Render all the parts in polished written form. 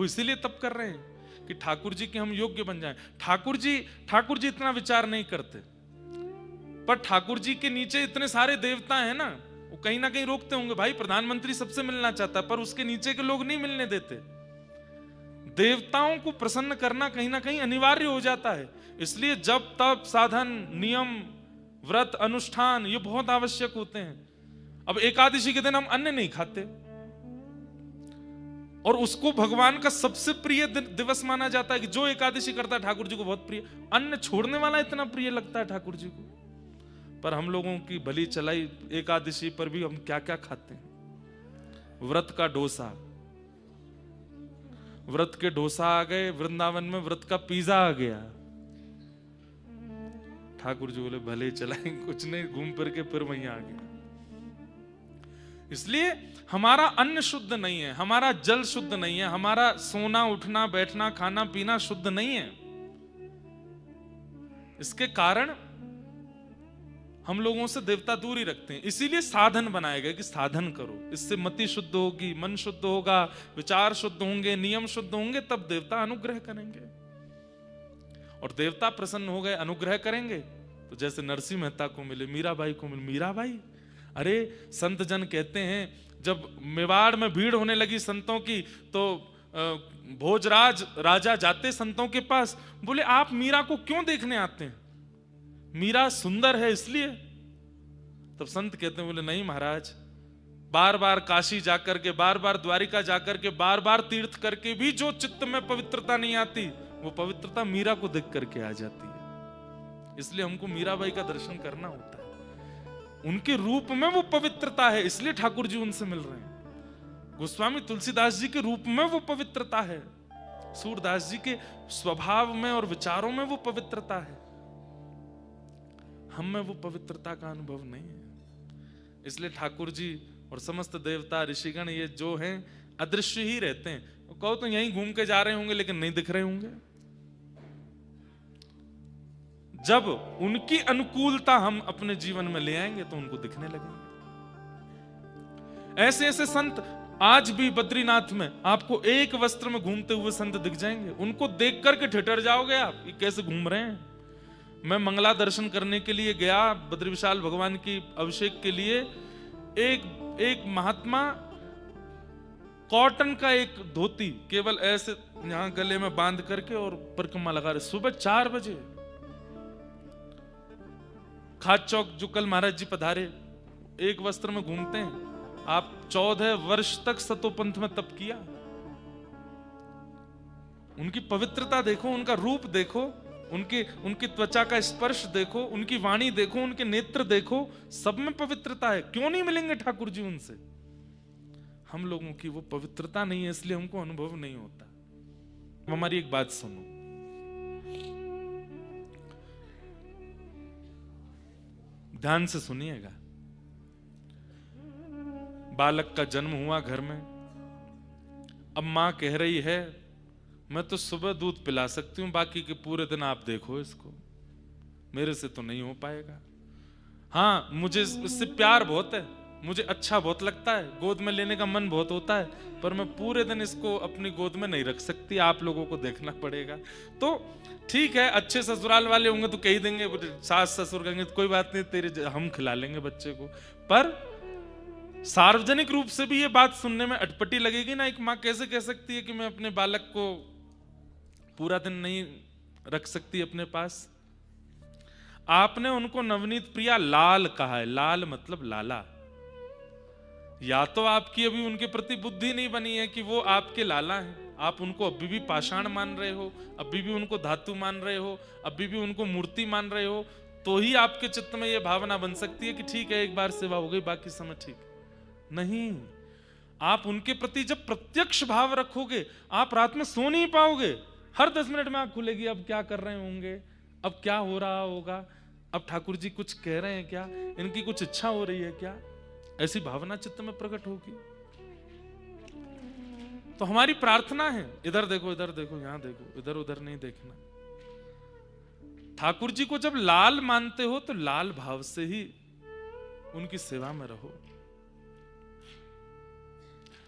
वो इसीलिए तप कर रहे हैं कि ठाकुर जी के हम योग्य बन जाएं। ठाकुर जी इतना विचार नहीं करते, पर ठाकुर जी के नीचे इतने सारे देवता हैं ना, वो कहीं ना कहीं रोकते होंगे। भाई प्रधानमंत्री सबसे मिलना चाहता है, पर उसके नीचे के लोग नहीं मिलने देते। देवताओं को प्रसन्न करना कहीं ना कहीं अनिवार्य हो जाता है। इसलिए जब तप साधन नियम व्रत अनुष्ठान ये बहुत आवश्यक होते हैं। अब एकादशी के दिन हम अन्न नहीं खाते, और उसको भगवान का सबसे प्रिय दिवस माना जाता है कि जो एकादशी करता है ठाकुर जी को बहुत प्रिय। अन्न छोड़ने वाला इतना प्रिय लगता है ठाकुर जी को, पर हम लोगों की भली चलाई एकादशी पर भी हम क्या क्या खाते हैं। व्रत का डोसा, व्रत के डोसा आ गए, वृंदावन में व्रत का पिज्जा आ गया। ठाकुर जी बोले भले चलाएं, कुछ नहीं, घूम फिर के फिर वहीं आ गया। इसलिए हमारा अन्न शुद्ध नहीं है, हमारा जल शुद्ध नहीं है, हमारा सोना उठना बैठना खाना पीना शुद्ध नहीं है। इसके कारण हम लोगों से देवता दूर ही रखते हैं। इसीलिए साधन बनाया गया कि साधन करो, इससे मति शुद्ध होगी, मन शुद्ध होगा, विचार शुद्ध होंगे, नियम शुद्ध होंगे, तब देवता अनुग्रह करेंगे। और देवता प्रसन्न हो गए, अनुग्रह करेंगे, तो जैसे नरसिंह मेहता को मिले, मीराबाई को मिले। मीराबाई, अरे संत जन कहते हैं जब मेवाड़ में भीड़ होने लगी संतों की, तो भोजराज राजा जाते संतों के पास, बोले आप मीरा को क्यों देखने आते हैं? मीरा सुंदर है इसलिए? तब संत कहते हैं, बोले नहीं महाराज, बार बार काशी जाकर के, बार बार द्वारिका जाकर के, बार बार तीर्थ करके भी जो चित्त में पवित्रता नहीं आती, वो पवित्रता मीरा को देख करके आ जाती है। इसलिए हमको मीराबाई का दर्शन करना होता है। उनके रूप में वो पवित्रता है, इसलिए ठाकुर जी उनसे मिल रहे हैं। गोस्वामी तुलसीदास जी के रूप में वो पवित्रता है, सूरदास जी के स्वभाव में और विचारों में वो पवित्रता है। हम में वो पवित्रता का अनुभव नहीं है। इसलिए ठाकुर जी और समस्त देवता ऋषिगण ये जो हैं अदृश्य ही रहते हैं। कहो तो यहीं घूम के जा रहे होंगे लेकिन नहीं दिख रहे होंगे। जब उनकी अनुकूलता हम अपने जीवन में ले आएंगे तो उनको दिखने लगेंगे। ऐसे ऐसे संत आज भी बद्रीनाथ में आपको एक वस्त्र में घूमते हुए संत दिख जाएंगे। उनको देख करके ठिठर जाओगे आप, ये कैसे घूम रहे हैं। मैं मंगला दर्शन करने के लिए गया, बद्री विशाल भगवान की अभिषेक के लिए। एक महात्मा कॉटन का एक धोती केवल ऐसे यहां गले में बांध करके और परिक्रमा लगा रहे, सुबह 4 बजे। खाद चौक जो कल महाराज जी पधारे, एक वस्त्र में घूमते हैं। आप 14 वर्ष तक सतोपंथ में तप किया। उनकी पवित्रता देखो, उनका रूप देखो, उनकी त्वचा का स्पर्श देखो, उनकी वाणी देखो, उनके नेत्र देखो, सब में पवित्रता है। क्यों नहीं मिलेंगे ठाकुर जी उनसे? हम लोगों की वो पवित्रता नहीं है, इसलिए हमको अनुभव नहीं होता। हमारी एक बात सुनो, ध्यान से सुनिएगा। बालक का जन्म हुआ घर में। अब मां कह रही है मैं तो सुबह दूध पिला सकती हूं, बाकी के पूरे दिन आप देखो इसको, मेरे से तो नहीं हो पाएगा। हाँ, मुझे इससे प्यार बहुत है, मुझे अच्छा बहुत लगता है, गोद में लेने का मन बहुत होता है, पर मैं पूरे दिन इसको अपनी गोद में नहीं रख सकती, आप लोगों को देखना पड़ेगा। तो ठीक है, अच्छे ससुराल वाले होंगे तो कह देंगे, सास ससुर कहेंगे तो कोई बात नहीं, तेरे हम खिला लेंगे बच्चे को। पर सार्वजनिक रूप से भी ये बात सुनने में अटपटी लगेगी ना। एक माँ कैसे कह सकती है कि मैं अपने बालक को पूरा दिन नहीं रख सकती अपने पास? आपने उनको नवनीत प्रिया लाल कहा है। लाल मतलब लाला। या तो आपकी अभी उनके प्रति बुद्धि नहीं बनी है कि वो आपके लाला हैं, आप उनको अभी भी पाषाण मान रहे हो, अभी भी उनको धातु मान रहे हो, अभी भी उनको मूर्ति मान रहे हो, तो ही आपके चित्त में यह भावना बन सकती है कि ठीक है एक बार सेवा हो गई, बाकी समय ठीक नहीं। आप उनके प्रति जब प्रत्यक्ष भाव रखोगे, आप रात में सो नहीं पाओगे। हर 10 मिनट में आंख खुलेगी, अब क्या कर रहे होंगे, अब क्या हो रहा होगा, अब ठाकुर जी कुछ कह रहे हैं क्या, इनकी कुछ इच्छा हो रही है क्या, ऐसी भावना चित्त में प्रकट होगी। तो हमारी प्रार्थना है, इधर देखो, इधर देखो, यहां देखो, इधर उधर नहीं देखना। ठाकुर जी को जब लाल मानते हो तो लाल भाव से ही उनकी सेवा में रहो।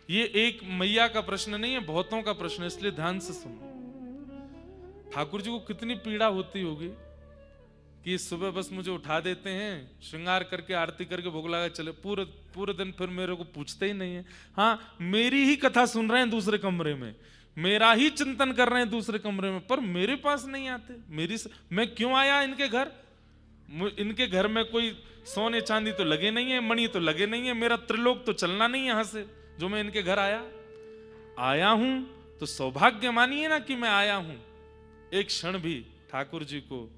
ये एक मैया का प्रश्न नहीं है, बहुतों का प्रश्न है, इसलिए ध्यान से सुनो। ठाकुर जी को कितनी पीड़ा होती होगी कि सुबह बस मुझे उठा देते हैं, श्रृंगार करके आरती करके भोग लगा चले, पूरे पूरे दिन फिर मेरे को पूछते ही नहीं है। हाँ, मेरी ही कथा सुन रहे हैं दूसरे कमरे में, मेरा ही चिंतन कर रहे हैं दूसरे कमरे में, पर मेरे पास नहीं आते। मैं क्यों आया इनके घर? इनके घर में कोई सोने चांदी तो लगे नहीं है, मणि तो लगे नहीं है, मेरा त्रिलोक तो चलना नहीं है यहां से, जो मैं इनके घर आया हूं तो सौभाग्य मानिए ना कि मैं आया हूं। एक क्षण भी ठाकुर जी को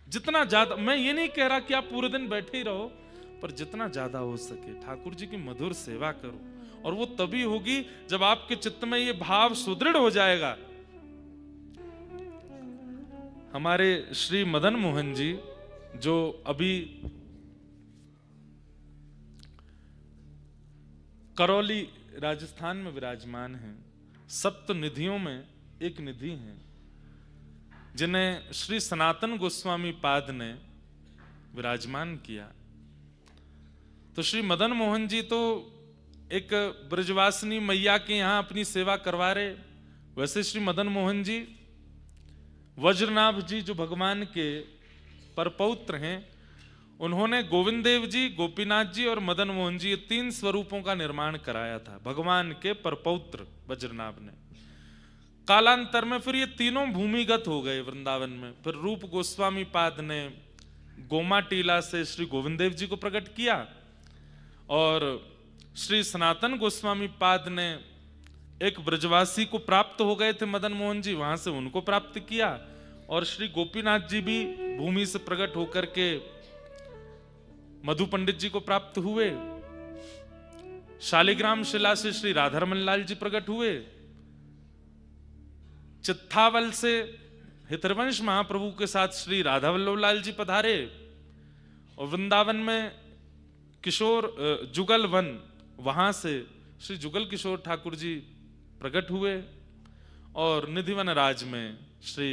जितना ज्यादा, मैं ये नहीं कह रहा कि आप पूरे दिन बैठे ही रहो, पर जितना ज्यादा हो सके ठाकुर जी की मधुर सेवा करो। और वो तभी होगी जब आपके चित्त में ये भाव सुदृढ़ हो जाएगा। हमारे श्री मदन मोहन जी जो अभी करौली राजस्थान में विराजमान हैं, सप्त निधियों में एक निधि हैं, जिन्हें श्री सनातन गोस्वामी पाद ने विराजमान किया। तो श्री मदन मोहन जी तो एक ब्रजवासिनी मैया के यहां अपनी सेवा करवा रहे। वैसे श्री मदन मोहन जी वज्रनाभ जी जो भगवान के परपौत्र हैं, उन्होंने गोविंद देव जी, गोपीनाथ जी और मदन मोहन जी, ये तीन स्वरूपों का निर्माण कराया था भगवान के परपौत्र वज्रनाभ ने। कालांतर में फिर ये तीनों भूमिगत हो गए वृंदावन में। फिर रूप गोस्वामी पाद ने गोमा टीला से श्री गोविंद देव जी को प्रकट किया, और श्री सनातन गोस्वामी पाद ने एक ब्रजवासी को प्राप्त हो गए थे मदन मोहन जी, वहां से उनको प्राप्त किया। और श्री गोपीनाथ जी भी भूमि से प्रकट होकर के मधु पंडित जी को प्राप्त हुए। शालिग्राम शिला से श्री राधारमन लाल जी प्रकट हुए। चित्थावल से हितरवंश महाप्रभु के साथ श्री राधा वल्लभ लाल जी पधारे। और वृंदावन में किशोर जुगल वन, वहां से श्री जुगल किशोर ठाकुर जी प्रकट हुए। और निधिवन राज में श्री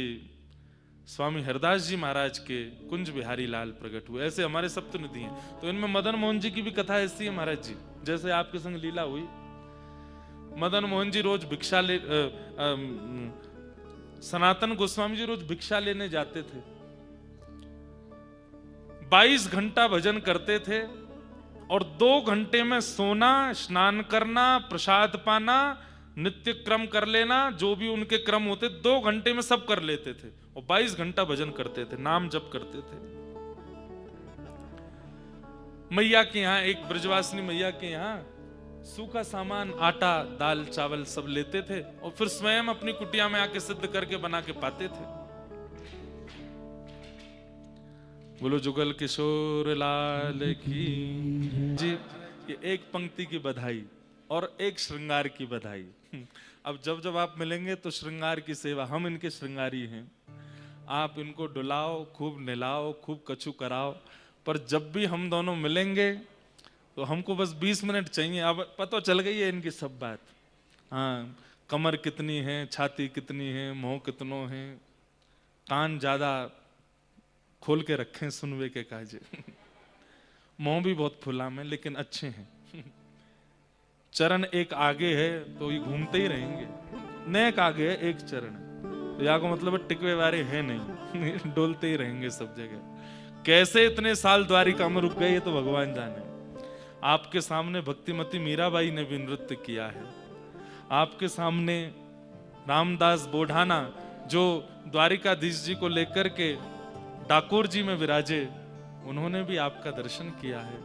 स्वामी हरदास जी महाराज के कुंज बिहारी लाल प्रकट हुए। ऐसे हमारे सप्त निधि हैं। तो इनमें मदन मोहन जी की भी कथा ऐसी है महाराज जी, जैसे आपके संग लीला हुई। मदन मोहन जी रोज भिक्षा ले सनातन गोस्वामी जी रोज भिक्षा लेने जाते थे, 22 घंटा भजन करते थे, और 2 घंटे में सोना, स्नान करना, प्रसाद पाना, नित्य क्रम कर लेना, जो भी उनके क्रम होते 2 घंटे में सब कर लेते थे। और 22 घंटा भजन करते थे, नाम जप करते थे। मैया के यहाँ, एक ब्रजवासिनी मैया के यहाँ सूखा सामान, आटा, दाल, चावल सब लेते थे, और फिर स्वयं अपनी कुटिया में आके सिद्ध करके बना के पाते थे। बोलो जुगल किशोर लाल की जी। ये एक पंक्ति की बधाई और एक श्रृंगार की बधाई। अब जब जब आप मिलेंगे तो श्रृंगार की सेवा, हम इनके श्रृंगारी हैं। आप इनको डुलाओ, खूब नहलाओ, खूब कछु कराओ, पर जब भी हम दोनों मिलेंगे तो हमको बस 20 मिनट चाहिए। अब पता चल गई है इनकी सब बात। हाँ, कमर कितनी है, छाती कितनी है, मुंह कितनों है, कान ज्यादा खोल के रखें सुनवे के काजे। मुंह भी बहुत फुला में, लेकिन अच्छे हैं। चरण एक आगे है तो ये घूमते ही रहेंगे। नेक आगे है, एक चरण है, तो या को मतलब टिकवे वाले है नहीं। डोलते ही रहेंगे सब जगह। कैसे इतने साल द्वारिका में रुक गए ये तो भगवान जाने। आपके सामने भक्तिमती मीराबाई ने भी नृत्य किया है। आपके सामने रामदास बोढ़ाना जो द्वारिकाधीश जी को लेकर के डाकोर जी में विराजे, उन्होंने भी आपका दर्शन किया है।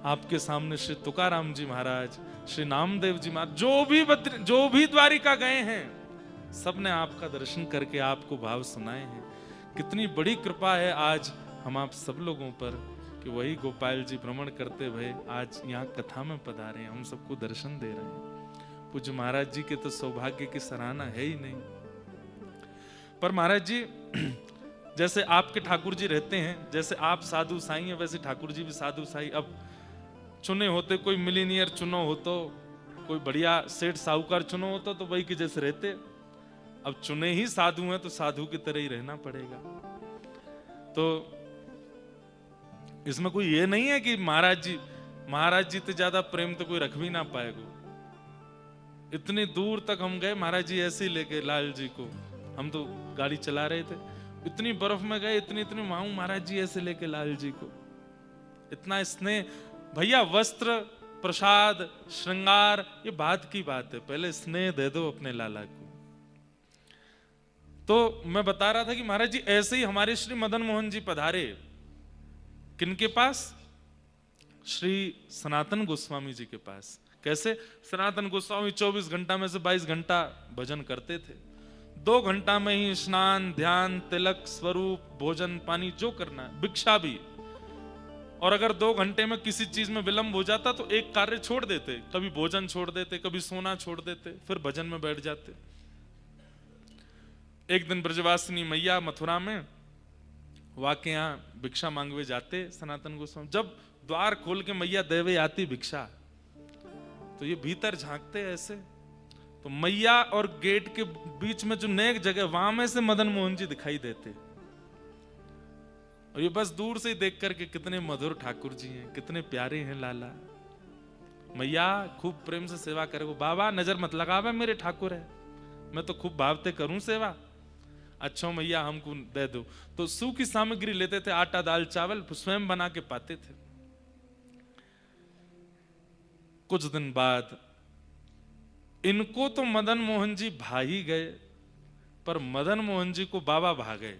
आपके सामने श्री तुकाराम जी महाराज, श्री नामदेव जी महाराज, जो भी द्वारिका गए हैं, सबने आपका दर्शन करके आपको भाव सुनाए हैं। कितनी बड़ी कृपा है आज हम आप सब लोगों पर कि वही गोपाल जी भ्रमण करते हुए आज यहाँ कथा में पधारे हैं, हम सबको दर्शन दे रहे हैं। पूज्य महाराज जी के तो सौभाग्य की सराहना है ही नहीं। पर महाराज जी, जैसे आपके ठाकुर जी रहते हैं, जैसे आप साधु साईं हैं, वैसे ठाकुर जी भी साधु साईं। अब चुने होते, कोई मिलीनियर चुनो हो तो, कोई बढ़िया सेठ साहूकार चुनो होता तो वही के जैसे रहते। अब चुने ही साधु हैं तो साधु की तरह ही रहना पड़ेगा। तो इसमें कोई ये नहीं है कि महाराज जी से ज्यादा प्रेम तो कोई रख भी ना पाएगा। इतनी दूर तक हम गए, महाराज जी ऐसे ही लेके लाल जी को, हम तो गाड़ी चला रहे थे, इतनी बर्फ में गए, इतनी इतनी माऊ, महाराज जी ऐसे लेके लाल जी को, इतना स्नेह। भैया वस्त्र, प्रसाद, श्रृंगार, ये बात की बात है, पहले स्नेह दे दो अपने लाला को। तो मैं बता रहा था कि महाराज जी ऐसे ही हमारे श्री मदन मोहन जी पधारे, किनके पास? श्री सनातन गोस्वामी जी के पास। कैसे? सनातन गोस्वामी 24 घंटा में से 22 घंटा भजन करते थे, 2 घंटा में ही स्नान, ध्यान, तिलक, स्वरूप, भोजन, पानी जो करना है, भिक्षा भी। और अगर 2 घंटे में किसी चीज में विलंब हो जाता तो एक कार्य छोड़ देते, कभी भोजन छोड़ देते, कभी सोना छोड़ देते, फिर भजन में बैठ जाते। एक दिन ब्रजवासिनी मैया मथुरा में वाके यहाँ भिक्षा मांगवे जाते सनातन गोस्वामी, जब द्वार खोल के मैया देवे आती भिक्षा, तो ये भीतर झांकते ऐसे, तो मैया और गेट के बीच में जो नेक जगह, वहां में से मदन मोहन जी दिखाई देते। और ये बस दूर से ही देख करके कितने मधुर ठाकुर जी हैं, कितने प्यारे हैं लाला। मैया खूब प्रेम से सेवा करे, वो बाबा नजर मत लगावे, मेरे ठाकुर है, मैं तो खूब भावते करूं सेवा। अच्छा मैया हमको दे दो। तो सूखी सामग्री लेते थे, आटा, दाल, चावल, स्वयं बना के पाते थे। कुछ दिन बाद इनको तो मदन मोहन जी भा ही गए, पर मदन मोहन जी को बाबा भा गए।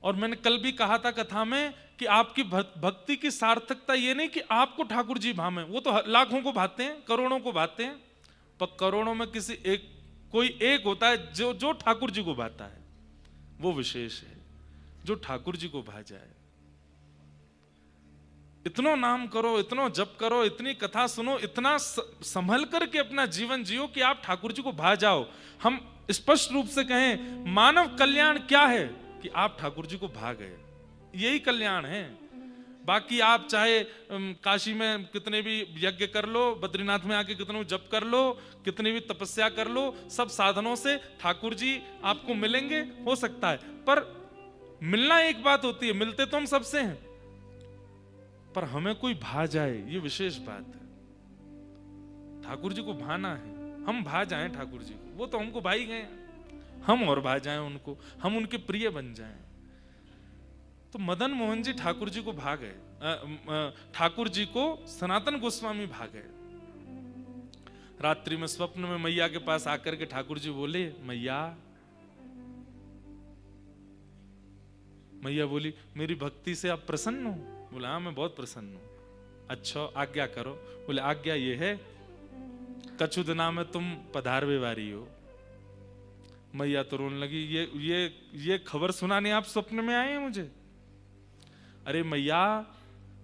और मैंने कल भी कहा था कथा में कि आपकी भक्ति की सार्थकता ये नहीं कि आपको ठाकुर जी भावे, वो तो लाखों को भाते हैं, करोड़ों को भाते हैं, पर करोड़ों में किसी एक, कोई एक होता है जो ठाकुर जी को भाता है, वो विशेष है, जो ठाकुर जी को भा जाए। इतना नाम करो, इतना जप करो, इतनी कथा सुनो, इतना संभल करके अपना जीवन जियो कि आप ठाकुर जी को भा जाओ। हम स्पष्ट रूप से कहें, मानव कल्याण क्या है? कि आप ठाकुर जी को भा गए, यही कल्याण है। बाकी आप चाहे काशी में कितने भी यज्ञ कर लो, बद्रीनाथ में आके कितने जप कर लो, कितनी भी तपस्या कर लो, सब साधनों से ठाकुर जी आपको मिलेंगे, हो सकता है, पर मिलना एक बात होती है, मिलते तो हम सबसे हैं, पर हमें कोई भा जाए, ये विशेष बात है। ठाकुर जी को भाना है, हम भा जाएं ठाकुर जी को, वो तो हमको भा ही गए, हम और भा जाएं उनको, हम उनके प्रिय बन जाएं। तो मदन मोहन जी ठाकुर जी को भा गए, ठाकुर जी को सनातन गोस्वामी भा गए। रात्रि में स्वप्न में मैया के पास आकर के ठाकुर जी बोले, मैया। मैया बोली, मेरी भक्ति से आप प्रसन्न हो? बोला, हाँ मैं बहुत प्रसन्न हूं। अच्छा आज्ञा करो। बोले, आज्ञा ये है, कछु दिना में तुम पधारवे वारी हो। मैया तो रोने लगी, ये खबर सुनाने आप स्वप्न में आए हैं मुझे? अरे मैया,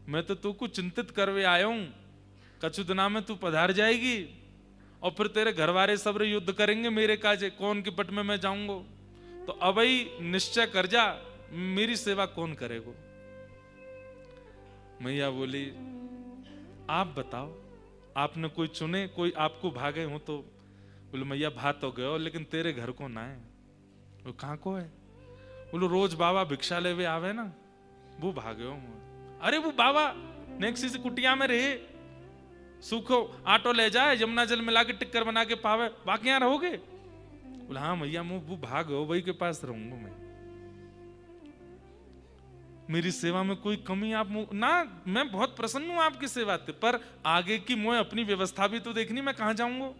मैं तो तू को चिंतित करवे आया हूं, कछु दिना में तू पधार जाएगी और फिर तेरे घर वाले सब युद्ध करेंगे मेरे काजे, कौन के पट में मैं जाऊंगा, तो अब ही निश्चय कर जा, मेरी सेवा कौन करेगा? मैया बोली, आप बताओ, आपने कोई चुने, कोई आपको भागे हो तो? बोले, मैया भा तो गए हो, लेकिन तेरे घर को ना है। वो कहाँ को है? बोलो, रोज बाबा भिक्षा लेवे आवे ना, वो भागे हो। अरे वो बाबा नेक्सी से कुटिया में रहे, सूखो आटो ले जाए, यमुना जल मिला के टिक्कर बना के पावे, बाकी यहाँ रहोगे? बोला, हाँ मैया वो भाग हो, वही के पास रहूंगा मैं, मेरी सेवा में कोई कमी आप ना, मैं बहुत प्रसन्न हूं आपकी सेवा से, पर आगे की मोह अपनी व्यवस्था भी तो देखनी, मैं कहां जाऊंगा?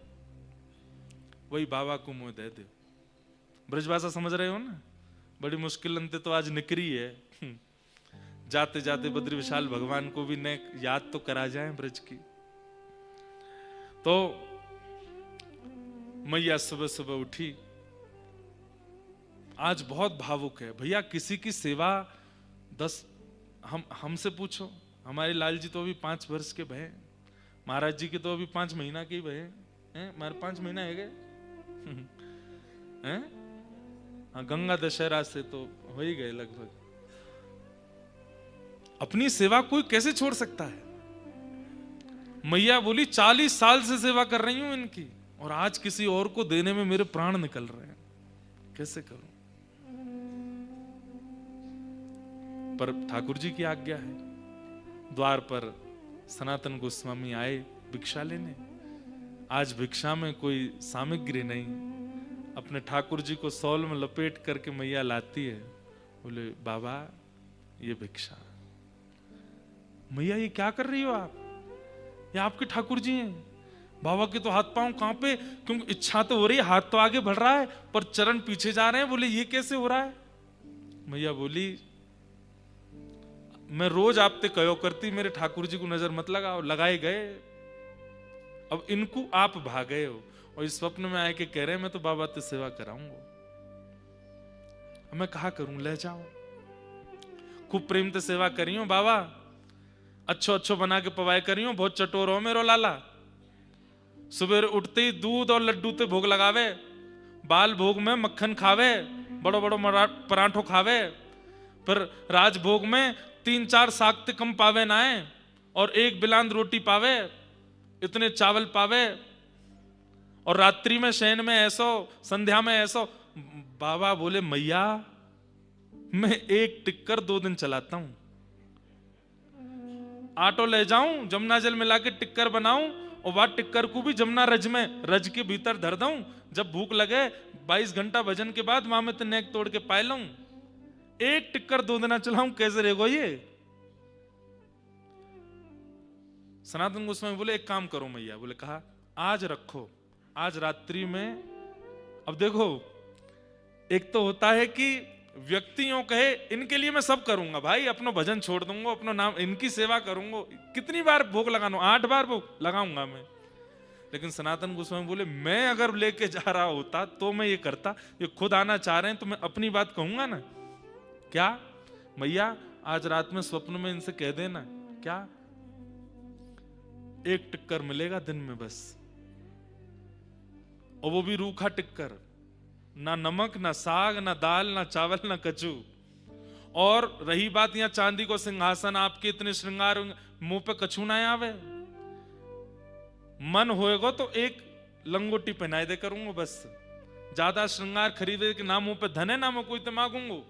वही बाबा को मोह दे दे। ब्रजभाषा समझ रहे हो ना? बड़ी मुश्किल अंते तो आज निकरी है। जाते जाते बद्री विशाल भगवान को भी ने याद तो करा जाए ब्रज की। तो मैया सुबह सुबह उठी, आज बहुत भावुक है भैया, किसी की सेवा 10 हमसे पूछो, हमारे लाल जी तो अभी 5 वर्ष के भय, महाराज जी के तो अभी 5 महीना के भय हैं, हमारे 5 महीना है गए हैं? हाँ, गंगा दशहरा से तो हो ही गए लगभग। अपनी सेवा कोई कैसे छोड़ सकता है? मैया बोली, 40 साल से सेवा कर रही हूं इनकी, और आज किसी और को देने में मेरे प्राण निकल रहे हैं, कैसे करूं? पर ठाकुर जी की आज्ञा है। द्वार पर सनातन गोस्वामी आए भिक्षा लेने, आज भिक्षा में कोई सामग्री नहीं, अपने ठाकुर जी को सौल में लपेट करके मैया लाती है। बोले बाबा ये भिक्षा। मैया ये क्या कर रही हो आप? ये आपके ठाकुर जी हैं। बाबा के तो हाथ पांव कांपे, क्योंकि इच्छा तो हो रही है, हाथ तो आगे बढ़ रहा है पर चरण पीछे जा रहे हैं। बोले ये कैसे हो रहा है? मैया बोली मैं रोज आपते कहो करती, मेरे ठाकुर जी को नजर मत लगाओ। लगाए गए, अब इनको आप भागे हो और इस स्वप्न में आए के कह रहे हैं मैं तो बाबा ते सेवा कराऊंगा। मैं कहा करूं, ले जाओ। खूब प्रेम ते सेवा करियो बाबा, अच्छो अच्छो बना के पवाए करियो, बहुत चटोर हो मेरो लाला। सुबह उठते ही दूध और लड्डू ते भोग लगावे, बाल भोग में मक्खन खावे, बड़ो बड़ो पराठो खावे, पर राजभोग में 3-4 साग ते कम पावे ना है, और 1 बिलांद रोटी पावे, इतने चावल पावे, और रात्रि में शयन में ऐसो, संध्या में ऐसो। बाबा बोले मैया मैं 1 टिक्कर 2 दिन चलाता हूं, आटो ले जाऊं, जमुना जल मिला के टिक्कर बनाऊं, और वह टिक्कर को भी जमुना रज में रज के भीतर धर दूं। जब भूख लगे 22 घंटा भजन के बाद वहां में तो नेक तोड़ के पाए लूं। 1 टिक्कर 2 दिन चलाऊं, कैसे रहेगो ये? सनातन गोस्वामी बोले एक काम करो मैया। बोले कहा आज रखो, आज रात्रि में। अब देखो, एक तो होता है कि व्यक्तियों कहे इनके लिए मैं सब करूंगा भाई, अपना भजन छोड़ दूंगा, अपना नाम, इनकी सेवा करूंगा। कितनी बार भोग लगाना? 8 बार भोग लगाऊंगा मैं। लेकिन सनातन गोस्वामी बोले मैं अगर लेके जा रहा होता तो मैं ये करता। ये खुद आना चाह रहे हैं तो मैं अपनी बात कहूंगा ना। क्या मैया आज रात में स्वप्न में इनसे कह देना, क्या 1 टिक्कर मिलेगा दिन में बस, और वो भी रूखा टिक्कर, ना नमक ना साग ना दाल ना चावल ना कचू। और रही बात यहाँ चांदी को सिंहासन, आपके इतने श्रृंगार, मुंह पे कछू ना आवे। मन होएगा तो 1 लंगोटी पहनाए दे करूंगा बस, ज्यादा श्रृंगार खरीदे कि ना मुंह पे धन है ना मैं कोई तो मांगूंगा।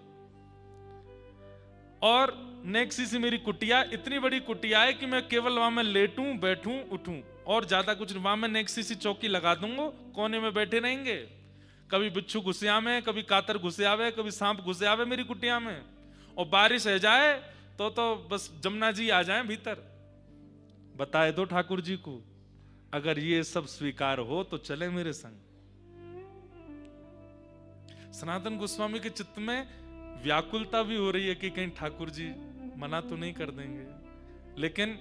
और नेक्सी सी मेरी कुटिया, इतनी बड़ी कुटिया है कि मैं केवल वहां में लेटूं बैठूं उठूं, और ज्यादा कुछ। वहां में नेक्सी सी चौकी लगा दूंगा, कोने में बैठे रहेंगे। कभी बिच्छू घुसे आवे, कभी कातर घुसे आवे, कभी सांप घुसे आवे मेरी कुटिया में। और बारिश है जाए तो बस जमुना जी आ जाए भीतर। बताए दो ठाकुर जी को, अगर ये सब स्वीकार हो तो चले मेरे संग। सनातन गोस्वामी के चित्त में व्याकुलता भी हो रही है कि कहीं ठाकुर जी मना तो नहीं कर देंगे, लेकिन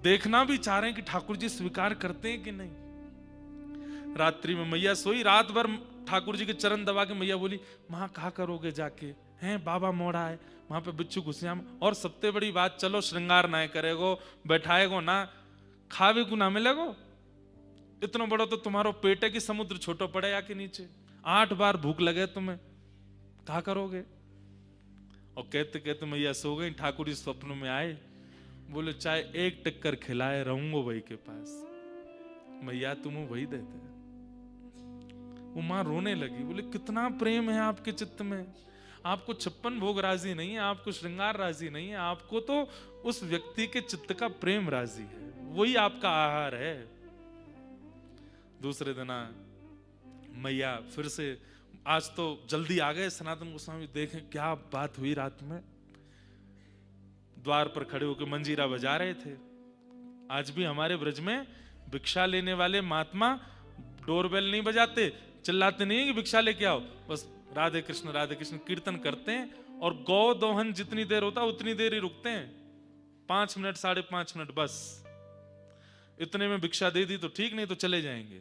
देखना भी चाह रहे हैं कि ठाकुर जी स्वीकार करते हैं कि नहीं। रात्रि में मैया सोई, रात भर ठाकुर जी के चरण दबा के मैया बोली वहां कहा करोगे जाके, हैं बाबा मोड़ा है वहां पे बिच्छू घुसियाम। और सबसे बड़ी बात, चलो श्रृंगार ना करेगो, बैठाएगो ना, खावे को ना मिलेगो। इतना बड़ा तो तुम्हारो पेट है कि समुद्र छोटो पड़े या के नीचे। 8 बार भूख लगे तुम्हें, कहा करोगे? और कहते कहते मैया सो गई। ठाकुर जी स्वप्न में आए, बोले चाहे 1 टिक्कर खिलाए रहूंगो वही के पास। मैया तुम वही देते। वो मां रोने लगी, बोले कितना प्रेम है आपके चित्त में। आपको 56 भोग राजी नहीं है, आपको श्रृंगार राजी नहीं है, आपको तो उस व्यक्ति के चित्त का प्रेम राजी है, वही आपका आहार है। दूसरे दिन मैया फिर से, आज तो जल्दी आ गए सनातन गोस्वामी, देखें क्या बात हुई। रात में द्वार पर खड़े होकर मंजीरा बजा रहे थे। आज भी हमारे ब्रज में भिक्षा लेने वाले महात्मा डोरबेल नहीं बजाते, चिल्लाते नहीं कि भिक्षा लेके आओ, बस राधे कृष्ण कीर्तन करते हैं। और गौ दोहन जितनी देर होता उतनी देर ही रुकते हैं, 5 मिनट 5.5 मिनट बस। इतने में भिक्षा दे दी तो ठीक, नहीं तो चले जाएंगे।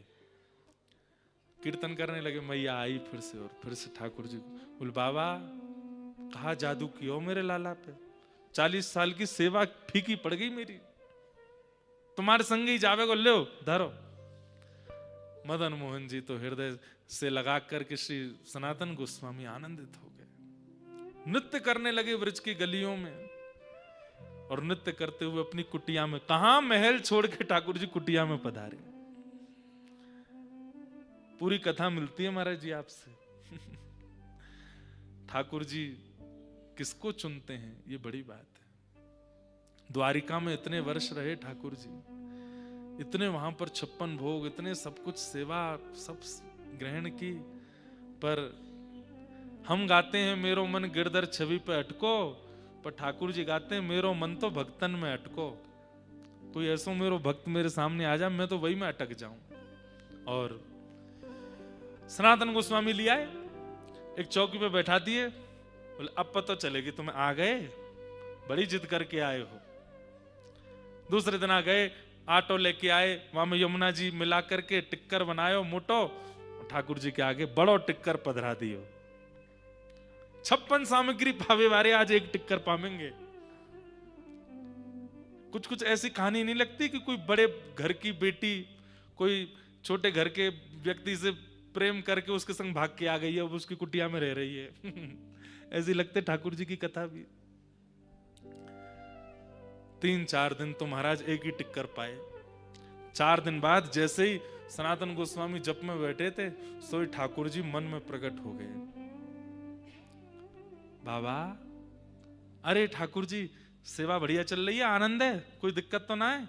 कीर्तन करने लगे। मैया आई फिर से, और फिर से ठाकुर जी बोल बाबा कहा जादू किया मेरे लाला पे, 40 साल की सेवा फीकी पड़ गई मेरी, तुम्हारे संग ही जावे को ले धरो। मदन मोहन जी तो हृदय से लगा करके श्री सनातन गोस्वामी आनंदित हो गए। नृत्य करने लगे ब्रज की गलियों में, और नृत्य करते हुए अपनी कुटिया में, कहां महल छोड़ के ठाकुर जी कुटिया में पधारे। पूरी कथा मिलती है महाराज जी आपसे। ठाकुर जी किसको चुनते हैं ये बड़ी बात है। द्वारिका में इतने वर्ष रहे ठाकुर जी, इतने वहां पर 56 भोग, इतने सब कुछ सेवा सब ग्रहण की, पर हम गाते हैं मेरो मन गिरधर छवि पे अटको, पर ठाकुर जी गाते हैं मेरो मन तो भक्तन में अटको। कोई ऐसा मेरो भक्त मेरे सामने आ जाए, मैं तो वही में अटक जाऊं। और सनातन गोस्वामी ले आए, एक चौकी पे बैठा दिए, बोले अब पता चलेगी तुम्हें, आ गए, बड़ी जिद करके आए हो। दूसरे दिन आ गए, आटो लेके आए, वहां में यमुना जी मिला करके टिक्कर बनायो मोटो, ठाकुर जी के आगे बड़ो टिक्कर पधरा दियो। 56 सामग्री पावे वारे आज एक टिक्कर पावेंगे। कुछ कुछ ऐसी कहानी नहीं लगती कि कोई बड़े घर की बेटी कोई छोटे घर के व्यक्ति से प्रेम करके उसके संग भाग के आ गई है, अब उसकी कुटिया में रह रही है। ऐसी लगते ठाकुर जी की कथा भी। 3-4 दिन तो महाराज एक ही टिक्कर पाए। 4 दिन बाद जैसे ही सनातन गोस्वामी जप में बैठे थे, सोई ठाकुर जी मन में प्रकट हो गए। बाबा, अरे ठाकुर जी सेवा बढ़िया चल रही है, आनंद है, कोई दिक्कत तो ना है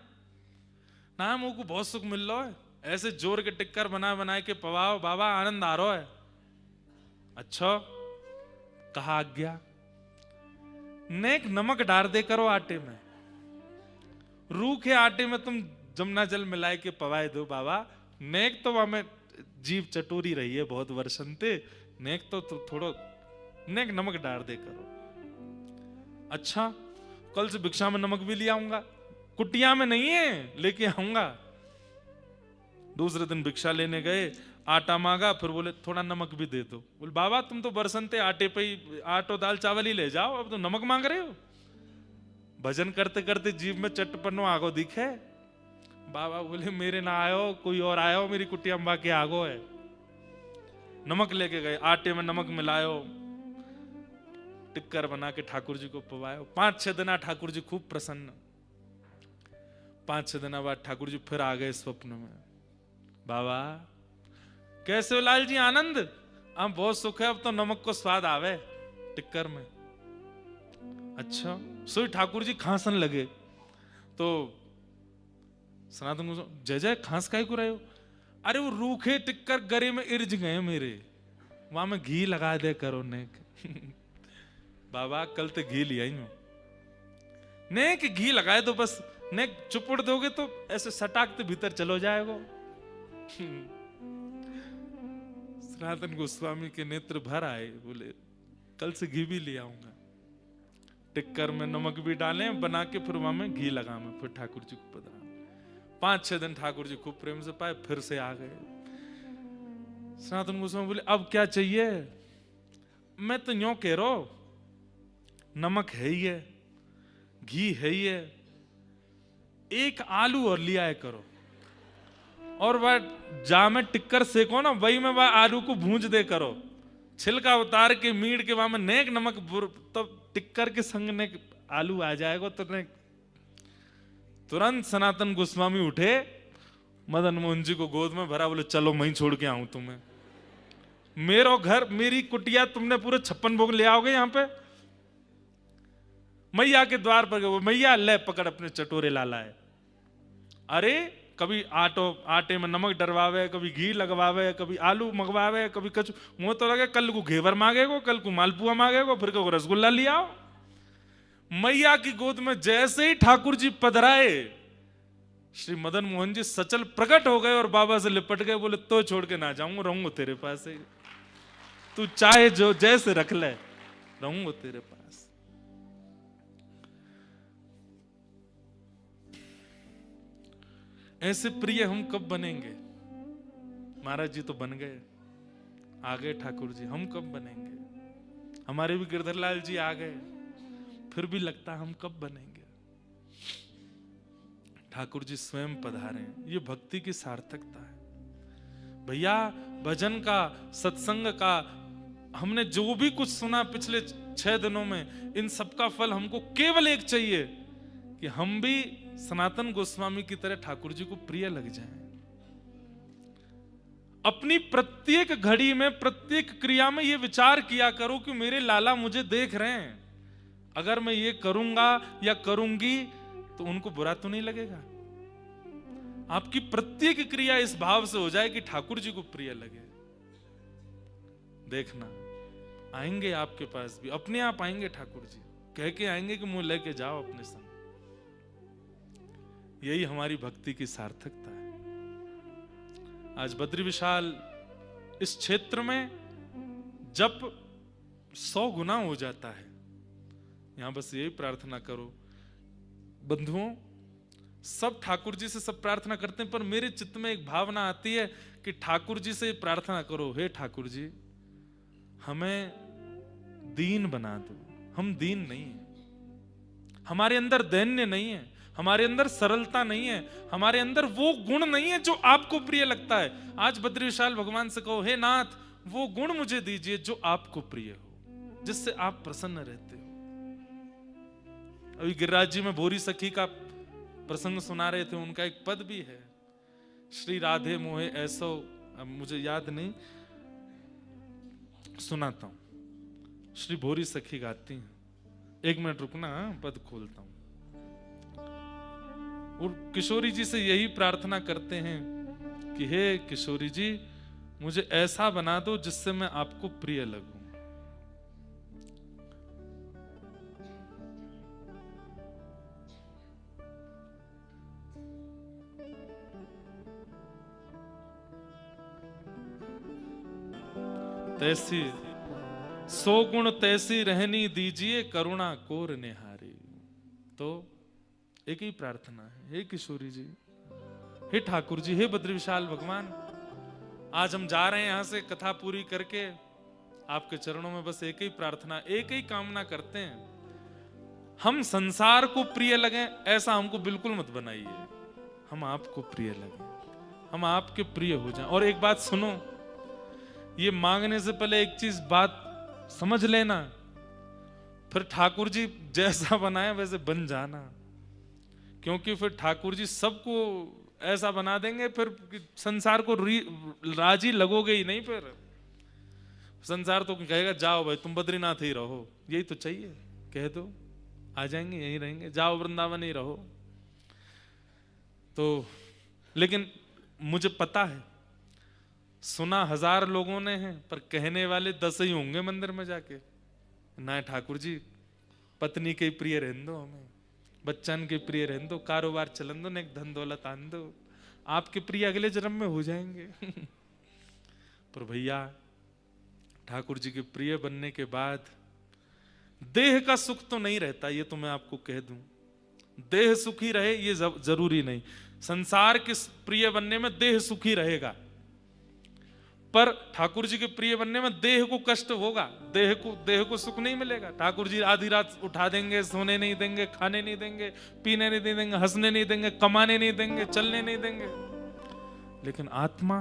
ना? मुझे को बहुत सुख मिल रहा है, ऐसे जोर के टिक्कर बना के पवाओ बाबा, आनंद आ रहा है। अच्छा, कहा आज्ञा, नेक नमक डाल दे करो आटे में, रूखे आटे में तुम जमुना जल मिलाए के पवाए दो बाबा। नेक तो हमें जीव चटोरी रही है बहुत वर्षन ते, नेक तो थोड़ो नेक नमक डाल दे करो। अच्छा, कल से भिक्षा में नमक भी ले आऊंगा, कुटिया में नहीं है लेके आऊंगा। दूसरे दिन भिक्षा लेने गए, आटा मांगा, फिर बोले थोड़ा नमक भी दे दो। बोले बाबा तुम तो बरसनते आटे पे ही, आटो दाल चावल ही ले जाओ, अब तो नमक मांग रहे हो। भजन करते करते जीव में चटपनो आगो दिखे। बाबा बोले मेरे ना आयो, कोई और आयो, मेरी कुटिया अम्बा के आगो है। नमक लेके गए, आटे में नमक मिलायो, टिक्कर बना के ठाकुर जी को पवायो। 5-6 दिन ठाकुर जी खूब प्रसन्न। 5-6 दिन बाद ठाकुर जी फिर आ गए स्वप्न में। बाबा कैसे हो लाल जी, आनंद? अब बहुत सुख है, अब तो नमक को स्वाद आवे टिक्कर में। अच्छा, सोई ठाकुर जी खांसन लगे, तो सनातन को जय जय खांस काहे को रहे हो? अरे वो रूखे टिक्कर गरे में इर्ज गए मेरे, वहां में घी लगा दे करो नेक। बाबा कल तो घी लिया ही हूं, नेक घी लगाए तो बस, नेक चुपड़ दोगे तो ऐसे सटाकते भीतर चलो जाएगा। सनातन गोस्वामी के नेत्र भर आए, बोले कल से घी भी ले आऊंगा। टिक्कर में नमक भी डाले बना के, फिर वहां में घी लगा में, फिर ठाकुर जी को पधरा। 5-6 दिन ठाकुर जी खूब प्रेम से पाए, फिर से आ गए। सनातन गोस्वामी बोले अब क्या चाहिए? मैं तो यूं कह रहा हूं, नमक है ही है, घी है ही है, एक आलू और लिया है करो, और वह जा में टिक्कर सेको ना, वही में वह आलू को भूंज दे करो, छिलका उतार के मीट के वहां में नेक नमक, तो टिक्कर के संग ने आलू आ जाएगा। तो ने तुरंत सनातन गोस्वामी उठे, मदन मोहन जी को गोद में भरा, बोले चलो मैं ही छोड़ के आऊं तुम्हें, मेरा घर मेरी कुटिया तुमने पूरे 56 भोग ले आओगे यहाँ पे। मैया के द्वार पर गए, मैया ले पकड़ अपने चटोरे लाला है। अरे कभी आटे में नमक डरवावे, कभी घी लगवावे, कभी आलू मंगवावे, कभी कछु, मुंह तो लगे कल को घेवर मांगेगो, कल को मालपुआ मांगेगो, फिर को रसगुल्ला ले आओ। मैया की गोद में जैसे ही ठाकुर जी पधराए, श्री मदन मोहन जी सचल प्रकट हो गए और बाबा से लिपट गए। बोले तो छोड़ के ना जाऊंगा, रहूंगा तेरे पास ही, तू चाहे जो जैसे रख ले, रहूंगा तेरे पास। ऐसे प्रिय हम कब बनेंगे? महाराज जी तो बन गए, आ गए ठाकुर जी, हम कब बनेंगे? हमारे भी गिरधरलाल जी आ गए, फिर भी लगता हम कब बनेंगे? ठाकुर जी स्वयं पधारे, ये भक्ति की सार्थकता है भैया। भजन का, सत्संग का, हमने जो भी कुछ सुना पिछले 6 दिनों में, इन सबका फल हमको केवल एक चाहिए कि हम भी सनातन गोस्वामी की तरह ठाकुर जी को प्रिय लग जाएं। अपनी प्रत्येक घड़ी में, प्रत्येक क्रिया में ये विचार किया करो कि मेरे लाला मुझे देख रहे हैं, अगर मैं ये करूंगा या करूंगी तो उनको बुरा तो नहीं लगेगा। आपकी प्रत्येक क्रिया इस भाव से हो जाए कि ठाकुर जी को प्रिय लगे। देखना आएंगे आपके पास भी, अपने आप आएंगे ठाकुर जी, कह के आएंगे कि मुझे लेके जाओ अपने संग। यही हमारी भक्ति की सार्थकता है। आज बद्री विशाल इस क्षेत्र में जप 100 गुना हो जाता है। यहां बस यही प्रार्थना करो बंधुओं, सब ठाकुर जी से सब प्रार्थना करते हैं, पर मेरे चित्त में एक भावना आती है कि ठाकुर जी से प्रार्थना करो, हे ठाकुर जी हमें दीन बना दो। हम दीन नहीं है, हमारे अंदर दैन्य नहीं है, हमारे अंदर सरलता नहीं है, हमारे अंदर वो गुण नहीं है जो आपको प्रिय लगता है। आज बद्री विशाल भगवान से कहो, हे नाथ वो गुण मुझे दीजिए जो आपको प्रिय हो, जिससे आप प्रसन्न रहते हो। अभी गिरिराज जी में भोरी सखी का प्रसंग सुना रहे थे, उनका एक पद भी है, श्री राधे मोहे ऐसो, अब मुझे याद नहीं, सुनाता हूं। श्री भोरी सखी गाती हैं, 1 मिनट रुकना, पद खोलता हूं। और किशोरी जी से यही प्रार्थना करते हैं कि हे किशोरी जी मुझे ऐसा बना दो जिससे मैं आपको प्रिय लगूं। तैसी 100 गुण तैसी रहनी दीजिए करुणा कोर निहारी। तो एक ही प्रार्थना है, हे किशोरी जी, हे ठाकुर जी, हे बद्री विशाल भगवान, आज हम जा रहे हैं यहां से कथा पूरी करके आपके चरणों में बस एक ही प्रार्थना, एक ही कामना करते हैं, हम संसार को प्रिय लगे ऐसा हमको बिल्कुल मत बनाइए, हम आपको प्रिय लगे, हम आपके प्रिय हो जाएं। और एक बात सुनो, ये मांगने से पहले एक चीज बात समझ लेना, फिर ठाकुर जी जैसा बनाए वैसे बन जाना, क्योंकि फिर ठाकुर जी सबको ऐसा बना देंगे, फिर संसार को राजी लगोगे ही नहीं। फिर संसार तो कहेगा जाओ भाई तुम बद्रीनाथ ही रहो, यही तो चाहिए, कह दो आ जाएंगे, यहीं रहेंगे, जाओ वृंदावन ही रहो। तो लेकिन मुझे पता है, सुना 1000 लोगों ने है, पर कहने वाले 10 ही होंगे मंदिर में जाके, ना ठाकुर जी पत्नी के प्रिय रहन दो, हमें बच्चन के प्रिय रहन दो, कारोबार चलन दो, नेक धन दौलत आन दो, आपके प्रिय अगले जन्म में हो जाएंगे। पर भैया ठाकुर जी के प्रिय बनने के बाद देह का सुख तो नहीं रहता, ये तो मैं आपको कह दूं, देह सुखी रहे ये जरूरी नहीं। संसार के प्रिय बनने में देह सुखी रहेगा, पर ठाकुर जी के प्रिय बनने में देह को कष्ट होगा, देह को सुख नहीं मिलेगा। ठाकुर जी आधी रात उठा देंगे, सोने नहीं देंगे, खाने नहीं देंगे, पीने नहीं देंगे, हंसने नहीं देंगे, कमाने नहीं देंगे, चलने नहीं देंगे, लेकिन आत्मा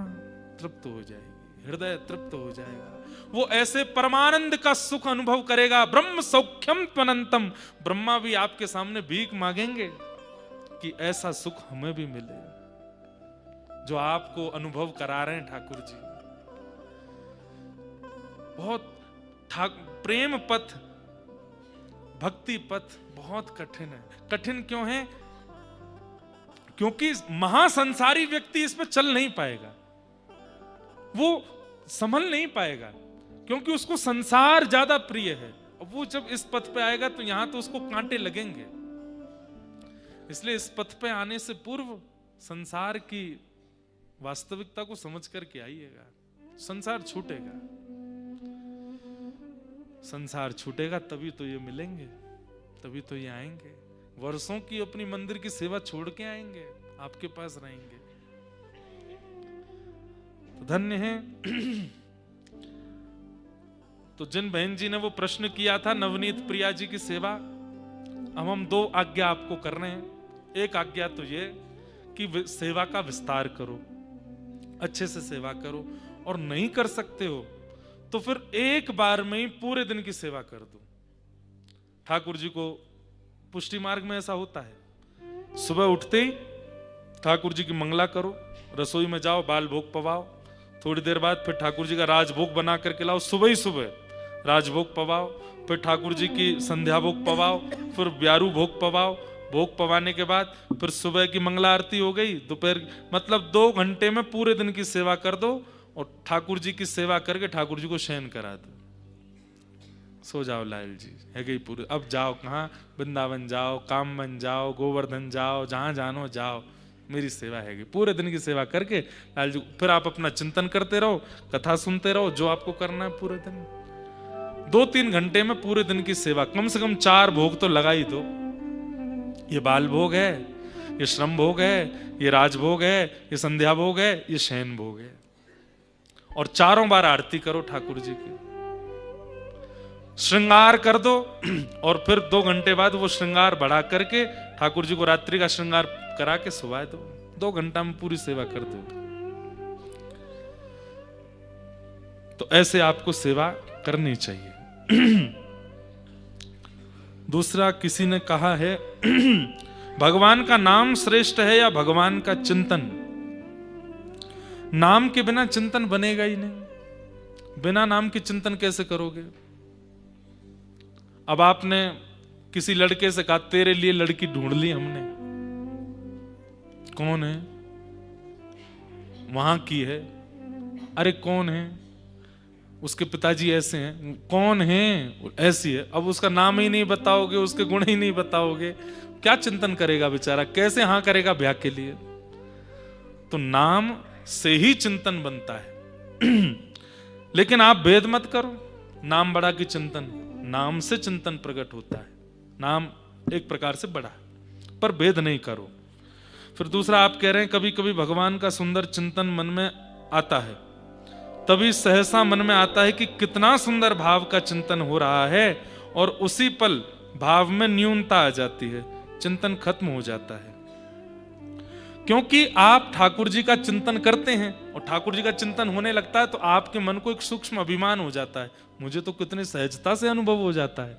तृप्त हो जाएगी, हृदय तृप्त हो जाएगा, वो ऐसे परमानंद का सुख अनुभव करेगा। ब्रह्म सौख्यम त्वनंतम, ब्रह्मा भी आपके सामने भीख मांगेंगे कि ऐसा सुख हमें भी मिले जो आपको अनुभव करा रहे हैं ठाकुर जी। बहुत प्रेम पथ, भक्ति पथ बहुत कठिन है। कठिन क्यों है? क्योंकि महासंसारी व्यक्ति इस पे चल नहीं पाएगा, वो संभल नहीं पाएगा, क्योंकि उसको संसार ज्यादा प्रिय है। अब वो जब इस पथ पे आएगा तो यहां तो उसको कांटे लगेंगे। इसलिए इस पथ पे आने से पूर्व संसार की वास्तविकता को समझ करके आइएगा। संसार छूटेगा, संसार छूटेगा तभी तो ये मिलेंगे, तभी तो ये आएंगे। वर्षों की अपनी मंदिर की सेवा छोड़ के आएंगे, आपके पास रहेंगे तो धन्य है। तो जिन बहन जी ने वो प्रश्न किया था नवनीत प्रिया जी की सेवा, अब हम 2 आज्ञा आपको कर रहे हैं। एक आज्ञा तो ये कि सेवा का विस्तार करो, अच्छे से सेवा करो, और नहीं कर सकते हो तो फिर एक बार में ही पूरे दिन की सेवा कर दो। ठाकुर जी को पुष्टि मार्ग में ऐसा होता है, सुबह उठते ही ठाकुर जी की मंगला करो, रसोई में जाओ, बाल भोग पवाओ, थोड़ी देर बाद फिर ठाकुर जी का राजभोग बना करके लाओ, सुबह ही सुबह राजभोग पवाओ, फिर ठाकुर जी की संध्या भोग पवाओ, फिर ब्यारू भोग पवाओ, भोग पवाने के बाद फिर सुबह की मंगला आरती हो गई, दोपहर, मतलब 2 घंटे में पूरे दिन की सेवा कर दो और ठाकुर जी की सेवा करके ठाकुर जी को शयन करा दो। सो जाओ लाल जी, है गई पूरे। अब जाओ कहाँ, वृंदावन जाओ, कामवन जाओ, गोवर्धन जाओ, जहां जानो जाओ, मेरी सेवा है गई। पूरे दिन की सेवा करके लाल जी फिर आप अपना चिंतन करते रहो, कथा सुनते रहो, जो आपको करना है पूरे दिन। 2-3 घंटे में पूरे दिन की सेवा, कम से कम 4 भोग तो लगा ही दो। ये बाल भोग है, ये श्रम भोग है, ये राजभोग है, ये संध्या भोग है, ये शयन भोग है। और 4 बार आरती करो ठाकुर जी की, श्रृंगार कर दो और फिर 2 घंटे बाद वो श्रृंगार बढ़ा करके ठाकुर जी को रात्रि का श्रृंगार करा के सुवा दो। 2 घंटा में पूरी सेवा कर दो। तो ऐसे आपको सेवा करनी चाहिए। दूसरा किसी ने कहा है भगवान का नाम श्रेष्ठ है या भगवान का चिंतन? नाम के बिना चिंतन बनेगा ही नहीं। बिना नाम के चिंतन कैसे करोगे? अब आपने किसी लड़के से कहा तेरे लिए लड़की ढूंढ ली हमने, कौन है? वहां की है। अरे कौन है? उसके पिताजी ऐसे हैं। कौन है? ऐसी है। अब उसका नाम ही नहीं बताओगे, उसके गुण ही नहीं बताओगे, क्या चिंतन करेगा बेचारा? कैसे हाँ करेगा ब्याह के लिए? तो नाम से ही चिंतन बनता है। लेकिन आप भेद मत करो, नाम बड़ा की चिंतन, नाम से चिंतन प्रकट होता है। नाम एक प्रकार से बड़ा है, पर भेद नहीं करो। फिर दूसरा आप कह रहे हैं कभी कभी भगवान का सुंदर चिंतन मन में आता है, तभी सहसा मन में आता है कि कितना सुंदर भाव का चिंतन हो रहा है, और उसी पल भाव में न्यूनता आ जाती है, चिंतन खत्म हो जाता है। क्योंकि आप ठाकुर जी का चिंतन करते हैं और ठाकुर जी का चिंतन होने लगता है तो आपके मन को एक सूक्ष्म अभिमान हो जाता है, मुझे तो कितनी सहजता से अनुभव हो जाता है,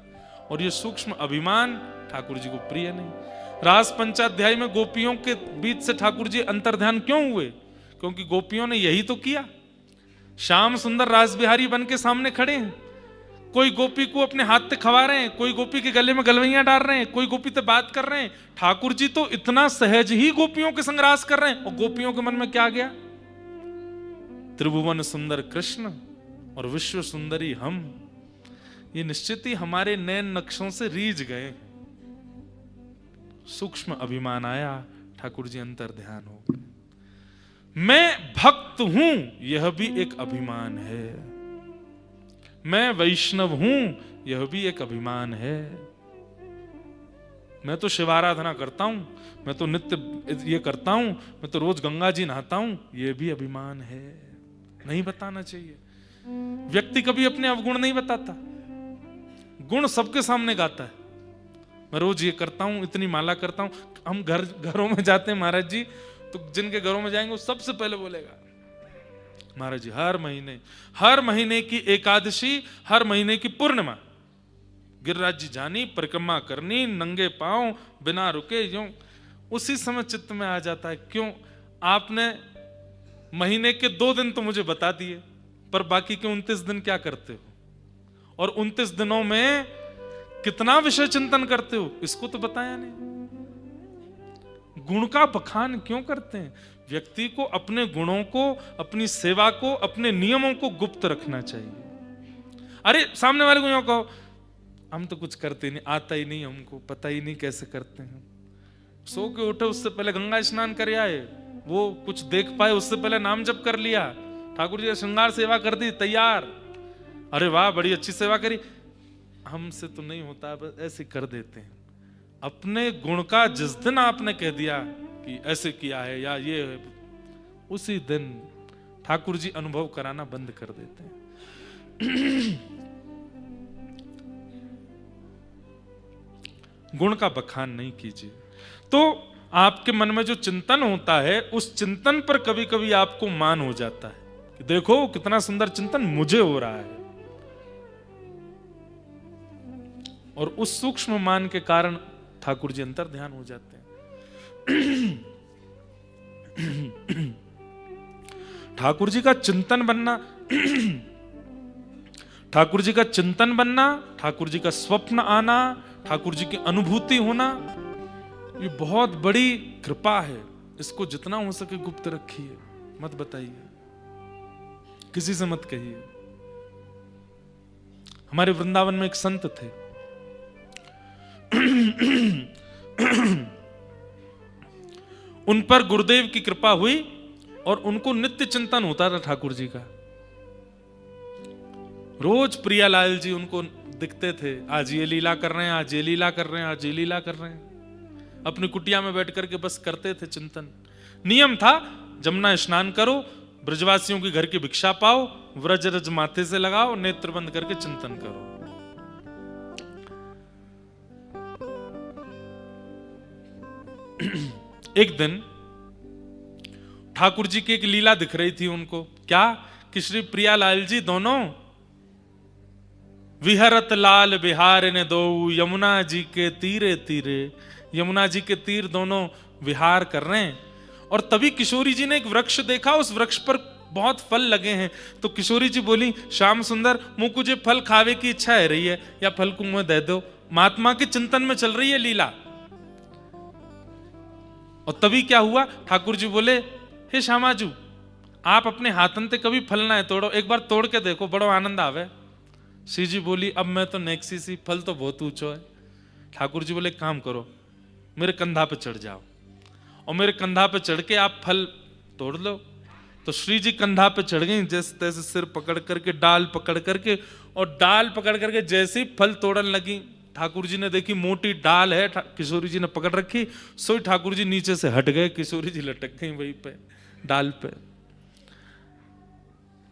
और ये सूक्ष्म अभिमान ठाकुर जी को प्रिय नहीं। रास पंचाध्याय में गोपियों के बीच से ठाकुर जी अंतर्ध्यान क्यों हुए? क्योंकि गोपियों ने यही तो किया। श्याम सुंदर रास बिहारी बन के सामने खड़े हैं, कोई गोपी को अपने हाथ से खवा रहे हैं, कोई गोपी के गले में गलवैया डाल रहे हैं, कोई गोपी से बात कर रहे हैं। ठाकुर जी तो इतना सहज ही गोपियों के संग रास कर रहे हैं, और गोपियों के मन में क्या गया? त्रिभुवन सुंदर कृष्ण और विश्व सुंदरी हम। ये निश्चित ही हमारे नैन नक्शों से रीझ गए। सूक्ष्म अभिमान आया, ठाकुर जी अंतर ध्यान हो गए। मैं भक्त हूं, यह भी एक अभिमान है। मैं वैष्णव हूं, यह भी एक अभिमान है। मैं तो शिवाराधना करता हूं, मैं तो नित्य ये करता हूं, मैं तो रोज गंगा जी नहाता हूं, यह भी अभिमान है। नहीं बताना चाहिए। व्यक्ति कभी अपने अवगुण नहीं बताता, गुण सबके सामने गाता है। मैं रोज ये करता हूं, इतनी माला करता हूं। हम घरों में जाते हैं महाराज जी, तो जिनके घरों में जाएंगे वो सबसे पहले बोलेगा महाराज जी हर महीने की एकादशी, हर महीने की पूर्णिमा गिरिराज जी जानी, परिक्रमा करनी, नंगे पांव बिना रुके, यूं। उसी समय चित्त में आ जाता है, क्यों? आपने महीने के 2 दिन तो मुझे बता दिए, पर बाकी के 29 दिन क्या करते हो? और 29 दिनों में कितना विषय चिंतन करते हो, इसको तो बताया नहीं। गुण का बखान क्यों करते हैं? व्यक्ति को अपने गुणों को, अपनी सेवा को, अपने नियमों को गुप्त रखना चाहिए। अरे सामने वाले को यूं कहो हम तो कुछ करते नहीं, आता ही नहीं, हमको पता ही नहीं कैसे करते हैं। सो के उठे उससे पहले गंगा स्नान कर आए, वो कुछ देख पाए उससे पहले नाम जप कर लिया, ठाकुर जी श्रृंगार सेवा कर दी, तैयार। अरे वाह बड़ी अच्छी सेवा करी। हमसे तो नहीं होता, बस ऐसे कर देते हैं। अपने गुण का जिस दिन आपने कह दिया कि ऐसे किया है या ये है, उसी दिन ठाकुर जी अनुभव कराना बंद कर देते हैं। गुण का बखान नहीं कीजिए। तो आपके मन में जो चिंतन होता है, उस चिंतन पर कभी कभी आपको मान हो जाता है कि देखो कितना सुंदर चिंतन मुझे हो रहा है, और उस सूक्ष्म मान के कारण ठाकुर जी अंतर ध्यान हो जाते हैं। ठाकुर जी का चिंतन बनना, ठाकुर जी का चिंतन बनना, ठाकुर जी का स्वप्न आना, ठाकुर जी की अनुभूति होना, ये बहुत बड़ी कृपा है, इसको जितना हो सके गुप्त रखिए, मत बताइए, किसी से मत कहिए। हमारे वृंदावन में एक संत थे, उन पर गुरुदेव की कृपा हुई और उनको नित्य चिंतन होता था ठाकुर जी का। रोज प्रियालाल जी उनको दिखते थे, आज ये लीला कर रहे हैं, आज ये लीला कर रहे हैं, आज ये लीला कर रहे हैं। अपनी कुटिया में बैठ करके बस करते थे चिंतन। नियम था, जमुना स्नान करो, ब्रजवासियों की घर की भिक्षा पाओ, व्रज रज माथे से लगाओ, नेत्र बंद करके चिंतन करो। एक दिन ठाकुर जी की एक लीला दिख रही थी उनको, क्या कि श्री प्रियालाल जी दोनों विहरत लाल बिहार ने दो, यमुना जी के तीरे तीरे, यमुना जी के तीर दोनों विहार कर रहे हैं। और तभी किशोरी जी ने एक वृक्ष देखा, उस वृक्ष पर बहुत फल लगे हैं। तो किशोरी जी बोली, श्याम सुंदर मुझको जो फल खावे की इच्छा है रही है, या फल को मुझे दे दो। महात्मा के चिंतन में चल रही है लीला। और तभी क्या हुआ, ठाकुर जी बोले, हे श्यामाजू आप अपने हाथन ते कभी फल ना है तोड़ो, एक बार तोड़ के देखो, बड़ो आनंद आवे। श्री जी बोली, अब मैं तो नेक्सी सी, फल तो बहुत ऊंचो है। ठाकुर जी बोले, काम करो, मेरे कंधा पे चढ़ जाओ और मेरे कंधा पे चढ़ के आप फल तोड़ लो। तो श्री जी कंधा पे चढ़ गई, जैसे तैसे सिर पकड़ करके, डाल पकड़ करके, और डाल पकड़ करके जैसे ही फल तोड़न लगी, ठाकुर जी ने देखी मोटी डाल है, किशोरी जी ने पकड़ रखी, सोई ठाकुर जी नीचे से हट गए, किशोरी जी लटक गई वहीं पे डाल पे।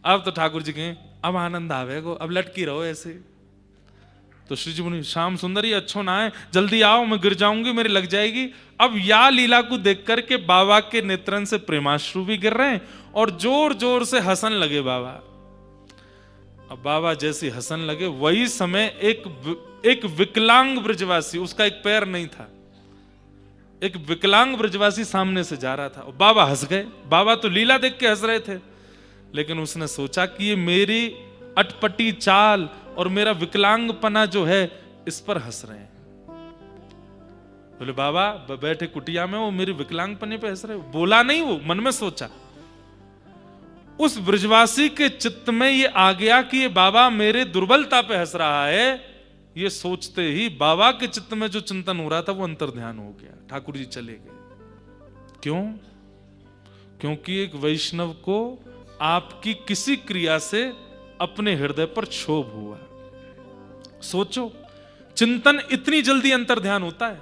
अब तो ठाकुर जी कहें, अब आनंद आवेगो, अब लटकी रहो ऐसे। तो श्री जी बोली, श्याम सुंदरी अच्छो ना है, जल्दी आओ, मैं गिर जाऊंगी, मेरी लग जाएगी। अब या लीला को देख करके बाबा के नेत्रन से प्रेमाश्रु भी गिर रहे हैं और जोर जोर से हंसन लगे बाबा। अब बाबा जैसे हंसन लगे, वही समय एक विकलांग ब्रजवासी, उसका एक पैर नहीं था, एक विकलांग ब्रजवासी सामने से जा रहा था और बाबा हंस गए। बाबा तो लीला देख के हंस रहे थे, लेकिन उसने सोचा कि ये मेरी अटपटी चाल और मेरा विकलांगपना जो है, इस पर हंस रहे हैं। बोले, बाबा बैठे कुटिया में, वो मेरे विकलांगपने पे हंस रहे। बोला नहीं, वो मन में सोचा। उस ब्रजवासी के चित्त में ये आ गया कि ये बाबा मेरे दुर्बलता पे हंस रहा है। ये सोचते ही बाबा के चित्त में जो चिंतन हो रहा था वो अंतर्ध्यान हो गया, ठाकुर जी चले गए। क्यों? क्योंकि एक वैष्णव को आपकी किसी क्रिया से अपने हृदय पर क्षोभ हुआ। सोचो, चिंतन इतनी जल्दी अंतर्ध्यान होता है,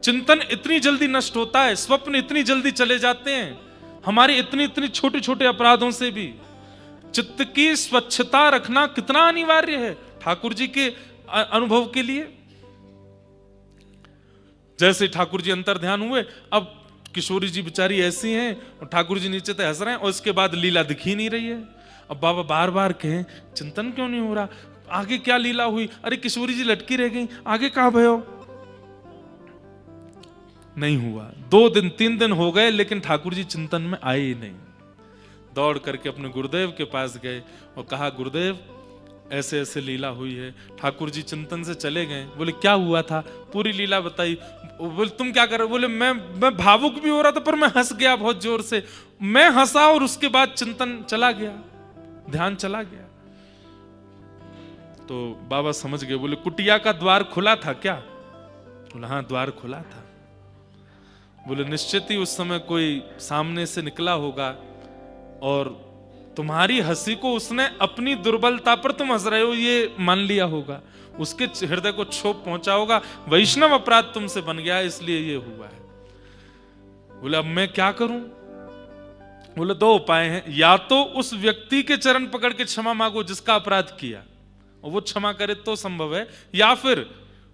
चिंतन इतनी जल्दी नष्ट होता है, स्वप्न इतनी जल्दी चले जाते हैं। हमारे इतनी इतनी छोटे छोटे अपराधों से भी चित्त की स्वच्छता रखना कितना अनिवार्य है ठाकुर जी के अनुभव के लिए। जैसे ठाकुर जी अंतर्ध्यान हुए, अब किशोरी जी बेचारी ऐसी हैं और ठाकुर जी नीचे से हंस रहे हैं और उसके बाद लीला दिख ही नहीं रही है। अब बाबा बार बार कहें, चिंतन क्यों नहीं हो रहा, आगे क्या लीला हुई, अरे किशोरी जी लटकी रह गई, आगे कहां भयो। नहीं हुआ। 2 दिन 3 दिन हो गए, लेकिन ठाकुर जी चिंतन में आए ही नहीं। दौड़ करके अपने गुरुदेव के पास गए और कहा, गुरुदेव ऐसे ऐसे लीला हुई है। ठाकुर जी चिंतन से चले गए। बोले, क्या हुआ था, पूरी लीला बताई। बोले, तुम क्या कर रहे हो। बोले, मैं भावुक भी हो रहा था, पर मैं हंस गया बहुत जोर से। मैं हंसा और उसके बाद चिंतन चला गया, ध्यान चला गया। तो बाबा समझ गए। बोले, कुटिया का द्वार खुला था क्या। बोले, हाँ द्वार खुला था। बोले, निश्चित ही उस समय कोई सामने से निकला होगा और तुम्हारी हंसी को उसने अपनी दुर्बलता पर तुम हंस रहे हो ये मान लिया होगा, उसके हृदय को क्षोभ पहुंचा होगा, वैष्णव अपराध तुमसे बन गया, इसलिए ये हुआ है। बोले, अब मैं क्या करूं। बोले, 2 उपाय हैं, या तो उस व्यक्ति के चरण पकड़ के क्षमा मांगो जिसका अपराध किया और वो क्षमा करे तो संभव है, या फिर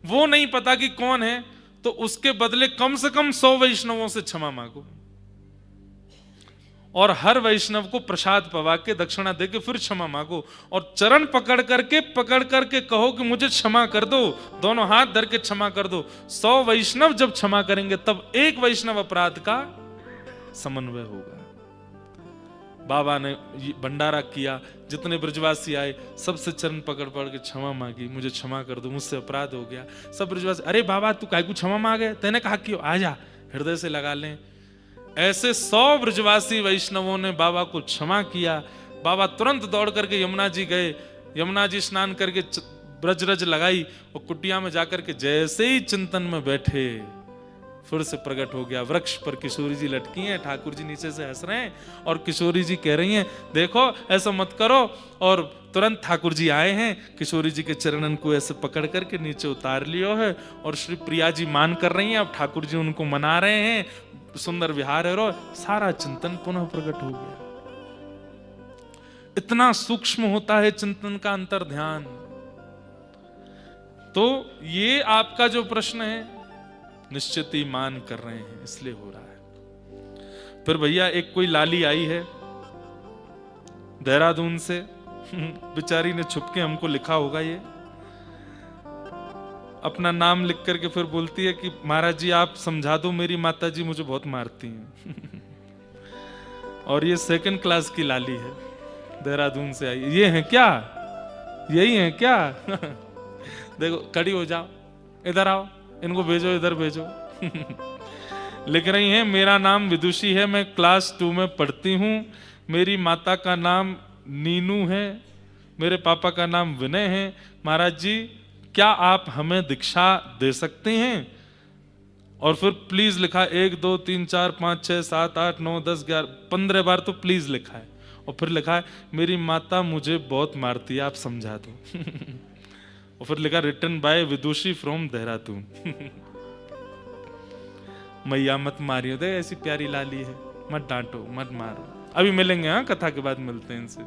वो नहीं पता कि कौन है तो उसके बदले कम से कम 100 वैष्णवों से क्षमा मांगो और हर वैष्णव को प्रसाद पवा के दक्षिणा देके फिर क्षमा मांगो और चरण पकड़ करके कहो कि मुझे क्षमा कर दो, दोनों हाथ धर के क्षमा कर दो। 100 वैष्णव जब क्षमा करेंगे तब एक वैष्णव अपराध का समन्वय होगा। बाबा ने भंडारा किया, जितने ब्रजवासी आए सबसे चरण पकड़ पकड़ के क्षमा मांगी, मुझे क्षमा कर दो, मुझसे अपराध हो गया। सब ब्रजवासी, अरे बाबा तू काहे को क्षमा मांगे, तेने कहा कि आजा हृदय से लगा लें। ऐसे 100 ब्रजवासी वैष्णवों ने बाबा को क्षमा किया। बाबा तुरंत दौड़ करके यमुना जी गए, यमुना जी स्नान करके ब्रजरज लगाई और कुटिया में जाकर के जैसे ही चिंतन में बैठे फिर से प्रकट हो गया। वृक्ष पर किशोरी जी लटकी हैं, ठाकुर जी नीचे से हंस रहे हैं और किशोरी जी कह रही हैं देखो ऐसा मत करो, और तुरंत ठाकुर जी आए हैं, किशोरी जी के चरणन को ऐसे पकड़ करके नीचे उतार लियो है और श्री प्रिया जी मान कर रही हैं। अब ठाकुर जी उनको मना रहे हैं, सुंदर विहार है, रो सारा चिंतन पुनः प्रकट हो गया। इतना सूक्ष्म होता है चिंतन का अंतर ध्यान। तो ये आपका जो प्रश्न है निश्चित ही मान कर रहे हैं इसलिए हो रहा है। फिर भैया एक कोई लाली आई है देहरादून से, बेचारी ने छुपके हमको लिखा होगा, ये अपना नाम लिख करके फिर बोलती है कि महाराज जी आप समझा दो, मेरी माता जी मुझे बहुत मारती हैं। और ये 2nd क्लास की लाली है, देहरादून से आई। ये है क्या, यही है क्या? देखो खड़ी हो जाओ, इधर आओ, इनको भेजो, इधर भेजो। लिख रही हैं मेरा नाम विदुषी है, मैं क्लास 2 में पढ़ती हूँ, मेरी माता का नाम नीनू है, मेरे पापा का नाम विनय है। महाराज जी क्या आप हमें दीक्षा दे सकते हैं? और फिर प्लीज लिखा 1 2 3 4 5 6 7 8 9 10 11 15 बार तो प्लीज लिखा है। और फिर लिखा है मेरी माता मुझे बहुत मारती है, आप समझा दो। और फिर लिखा written by Vidushi from Dehradun. मैया मत मारियो, दे ऐसी प्यारी लाली है, मत डांटो मत मारो। अभी मिलेंगे, हाँ कथा के बाद मिलते हैं इनसे।